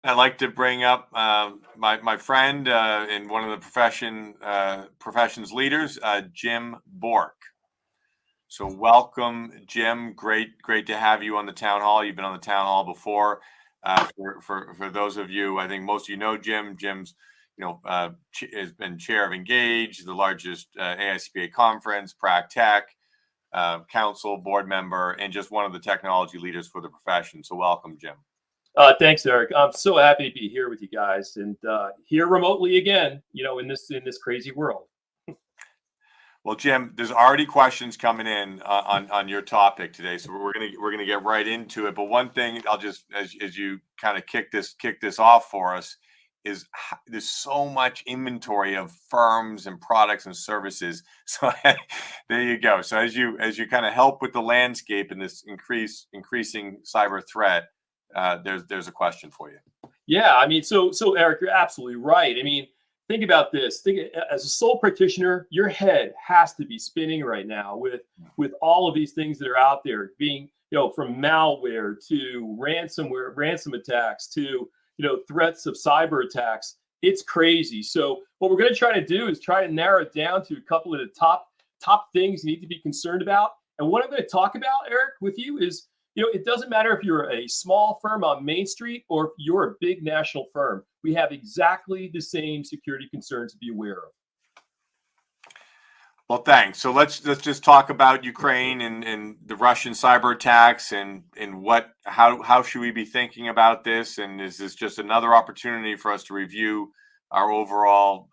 I'd like to bring up my friend and one of the profession's leaders, Jim Bourke. So welcome, Jim. Great to have you on the town hall. You've been on the town hall before. For those of you, I think most of you know Jim. Jim's has been chair of Engage, the largest AICPA conference, Prac Tech, council, board member, and just one of the technology leaders for the profession. So welcome, Jim. Thanks, Eric. I'm so happy to be here with you guys and here remotely again, in this crazy world. Well, Jim, there's already questions coming in on your topic today, so we're gonna get right into it. But one thing I'll just, as you kind of kick this off for us, is there's so much inventory of firms and products and services. So there you go. So as you kind of help with the landscape in this increasing cyber threat, there's a question for you. Yeah, I mean, so Eric, you're absolutely right. I mean, think about this. As a sole practitioner, your head has to be spinning right now with all of these things that are out there, being from malware to ransom attacks to threats of cyber attacks. It's crazy. So what we're going to try to do is try to narrow it down to a couple of the top things you need to be concerned about. And what I'm going to talk about, Eric, with you is, it doesn't matter if you're a small firm on Main Street or if you're a big national firm. We have exactly the same security concerns to be aware of. Well, thanks. So let's just talk about Ukraine and the Russian cyber attacks and how should we be thinking about this? And is this just another opportunity for us to review our overall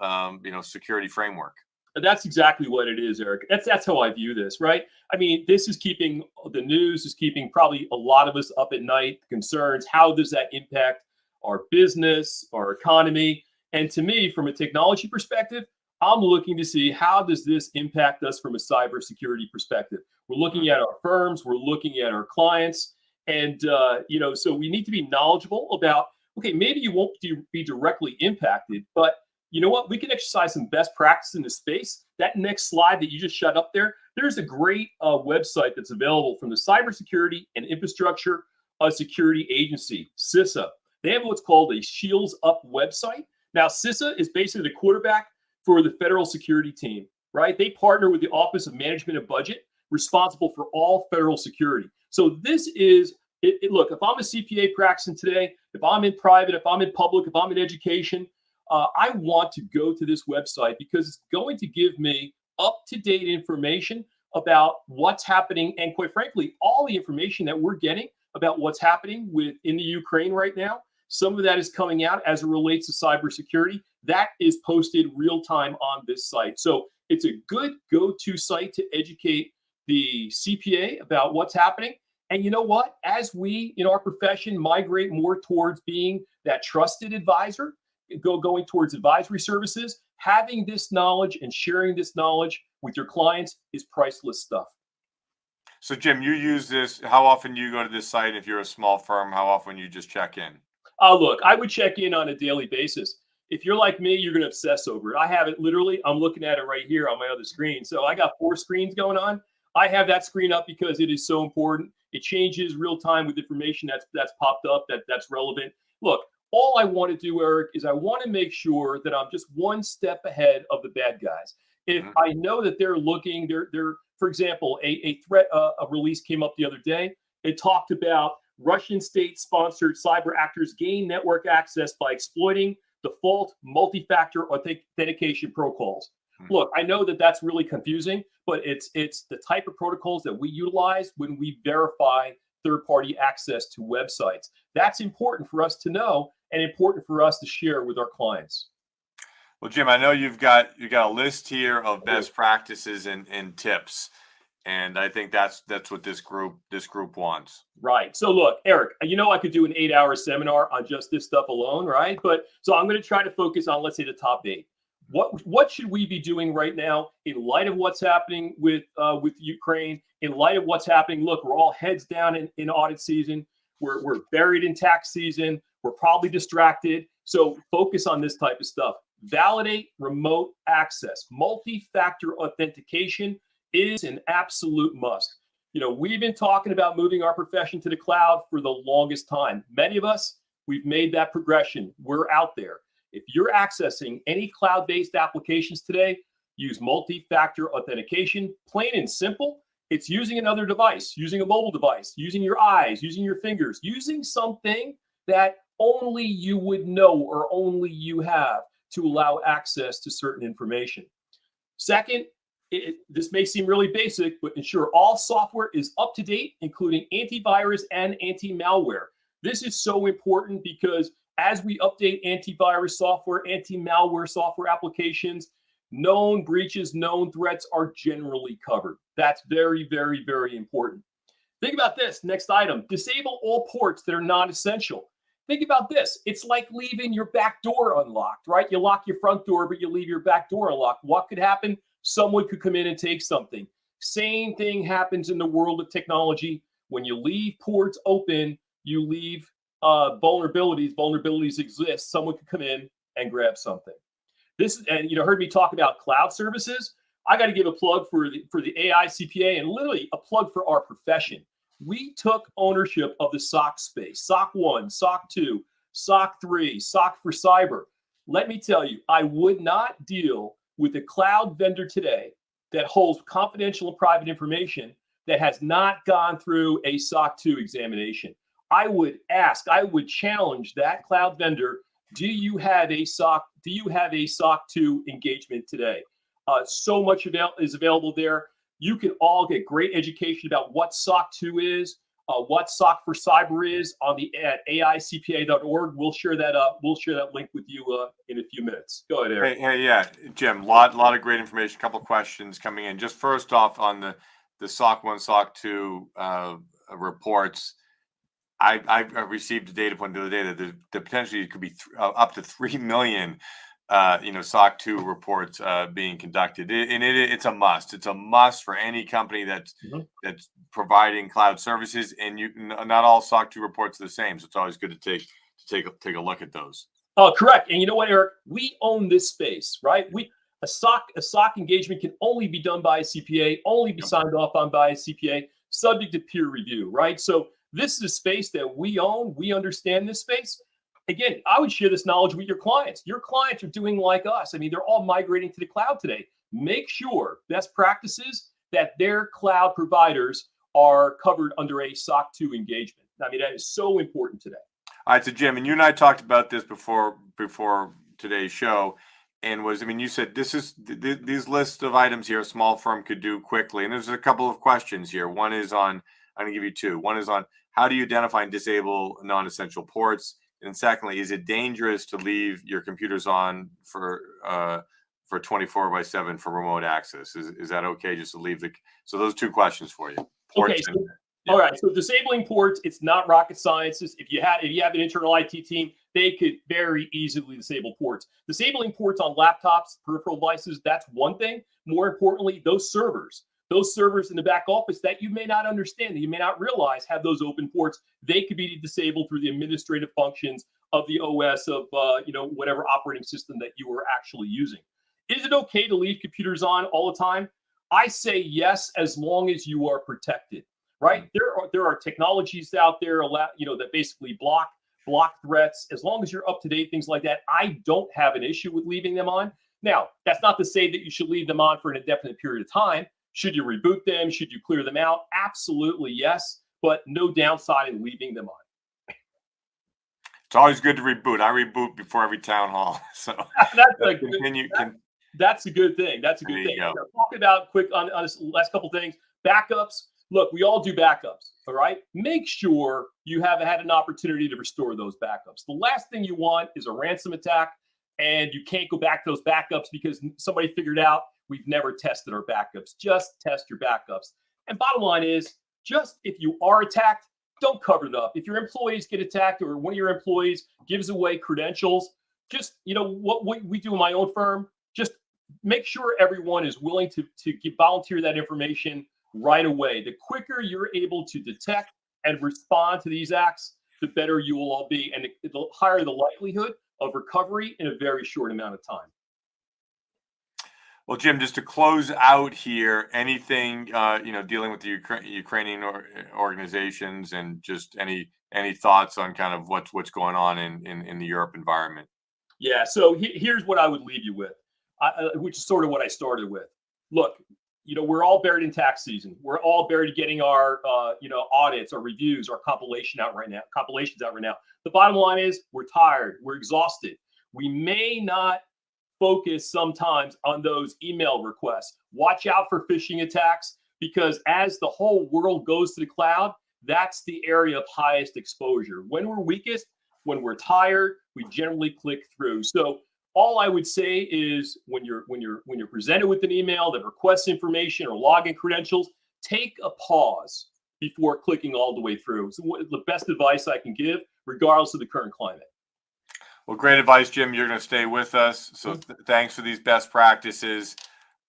security framework? That's exactly what it is, Eric. That's how I view this, right? I mean, this is keeping the news, is keeping probably a lot of us up at night. Concerns, how does that impact our business, our economy? And to me, from a technology perspective, I'm looking to see how does this impact us from a cybersecurity perspective. We're looking at our firms, we're looking at our clients, and so we need to be knowledgeable about. Okay, maybe you won't be directly impacted, but you know what? We can exercise some best practice in the space. That next slide that you just shut up there's a great website that's available from the Cybersecurity and Infrastructure Security Agency, CISA. They have what's called a Shields Up website. Now, CISA is basically the quarterback for the federal security team, right? They partner with the Office of Management and Budget, responsible for all federal security. So this is, look, if I'm a CPA practicing today, if I'm in private, if I'm in public, if I'm in education, I want to go to this website because it's going to give me up-to-date information about what's happening, and quite frankly, all the information that we're getting about what's happening in the Ukraine right now. Some of that is coming out as it relates to cybersecurity. That is posted real time on this site. So it's a good go-to site to educate the CPA about what's happening. And you know what? As we in our profession migrate more towards being that trusted advisor, going towards advisory services, having this knowledge and sharing this knowledge with your clients is priceless stuff. So Jim, you use this, how often do you go to this site? If you're a small firm, how often you just check in? Look, I would check in on a daily basis. If you're like me, you're going to obsess over it. I have it literally, I'm looking at it right here on my other screen. So I got 4 screens going on. I have that screen up because it is so important. It changes real time with information that's popped up that's relevant. Look, all I want to do, Eric, is I want to make sure that I'm just one step ahead of the bad guys. If I know that they're looking, they're for example, a threat of release came up the other day. It talked about Russian state-sponsored cyber actors gain network access by exploiting default multi-factor authentication protocols. Look, I know that that's really confusing, but it's the type of protocols that we utilize when we verify third-party access to websites. That's important for us to know and important for us to share with our clients. Well, Jim, I know you got a list here of best practices and tips, and I think that's what this group wants. Right. So look, Eric, I could do an 8-hour seminar on just this stuff alone, right? But so I'm going to try to focus on, let's say, the top 8. What should we be doing right now in light of what's happening with Ukraine? In light of what's happening, look, we're all heads down in audit season. We're buried in tax season. We're probably distracted. So focus on this type of stuff. Validate remote access. Multi-factor authentication is an absolute must. We've been talking about moving our profession to the cloud for the longest time. Many of us, We've made that progression. We're out there. If you're accessing any cloud-based applications today, use multi-factor authentication. Plain and simple, it's using another device, using a mobile device, using your eyes, using your fingers, using something that only you would know or only you have to allow access to certain information. Second, this may seem really basic, but ensure all software is up to date, including antivirus and anti-malware. This is so important because as we update antivirus software, anti-malware software applications, known breaches, known threats are generally covered. That's very, very, very important. Think about this. Next item, disable all ports that are non-essential. Think about this. It's like leaving your back door unlocked, right? You lock your front door, but you leave your back door unlocked. What could happen? Someone could come in and take something. Same thing happens in the world of technology. When you leave ports open, you leave vulnerabilities. Vulnerabilities exist. Someone could come in and grab something. This, and you heard me talk about cloud services. I got to give a plug for the AI CPA and literally a plug for our profession. We took ownership of the SOC space, SOC 1, SOC 2, SOC 3, SOC for cyber. Let me tell you, I would not deal with a cloud vendor today that holds confidential and private information that has not gone through a SOC 2 examination. I would challenge that cloud vendor, do you have a SOC 2 engagement today? So much is available there. You can all get great education about what SOC 2 is, what SOC for cyber is at AICPA.org. We'll share that link with you in a few minutes. Go ahead, Eric. Hey, yeah, Jim. Lot of great information. A couple questions coming in. Just first off, on the SOC 1, SOC 2 reports, I received a data point the other day that there potentially could be up to 3 million. SOC 2 reports being conducted, and it's a must. It's a must for any company that's providing cloud services. And not all SOC 2 reports are the same, so it's always good to take a look at those. Oh, correct. And you know what, Eric? We own this space, right? A SOC engagement can only be done by a CPA, only be signed off on by a CPA, subject to peer review, right? So this is a space that we own. We understand this space. Again, I would share this knowledge with your clients. Your clients are doing like us. I mean, they're all migrating to the cloud today. Make sure best practices that their cloud providers are covered under a SOC 2 engagement. I mean, that is so important today. All right, so Jim, and you and I talked about this before today's show, and you said these lists of items here a small firm could do quickly, and there's a couple of questions here. One is on, I'm going to give you two. One is on how do you identify and disable non-essential ports? And secondly, is it dangerous to leave your computers on for 24/7 for remote access? Is that okay just to leave so those two questions for you. Ports all right. So disabling ports, it's not rocket science. If you have an internal IT team, they could very easily disable ports. Disabling ports on laptops, peripheral devices, that's one thing. More importantly, those servers in the back office that you may not understand, that you may not realize have those open ports, they could be disabled through the administrative functions of the OS of whatever operating system that you are actually using. Is it okay to leave computers on all the time? I say yes, as long as you are protected, right? There are technologies out there that basically block threats. As long as you're up to date, things like that, I don't have an issue with leaving them on. Now, that's not to say that you should leave them on for an indefinite period of time. Should you reboot them? Should you clear them out? Absolutely, yes, but no downside in leaving them on. It's always good to reboot. I reboot before every town hall. So that's a good thing. That's a good thing. Talk about quick on this last couple things. Backups. Look, we all do backups, all right? Make sure you have had an opportunity to restore those backups. The last thing you want is a ransom attack, and you can't go back to those backups because somebody figured out we've never tested our backups. Just test your backups. And bottom line is, just if you are attacked, don't cover it up. If your employees get attacked or one of your employees gives away credentials, just, what we do in my own firm, just make sure everyone is willing to volunteer that information right away. The quicker you're able to detect and respond to these acts, the better you will all be, and the higher the likelihood of recovery in a very short amount of time. Well, Jim, just to close out here, anything dealing with the Ukrainian organizations, and just any thoughts on kind of what's going on in the Europe environment? Yeah. So here's what I would leave you with, which is sort of what I started with. Look, we're all buried in tax season. We're all buried getting our, audits, our reviews, our compilations out right now. The bottom line is we're tired. We're exhausted. We may not focus sometimes on those email requests. Watch out for phishing attacks, because as the whole world goes to the cloud, that's the area of highest exposure. When we're weakest, when we're tired, we generally click through. So all I would say is when you're presented with an email that requests information or login credentials, take a pause before clicking all the way through. So the best advice I can give, regardless of the current climate. Well, great advice, Jim. You're going to stay with us. So thanks for these best practices.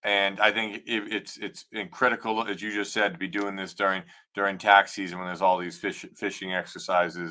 And I think it's critical, as you just said, to be doing this during tax season when there's all these phishing exercises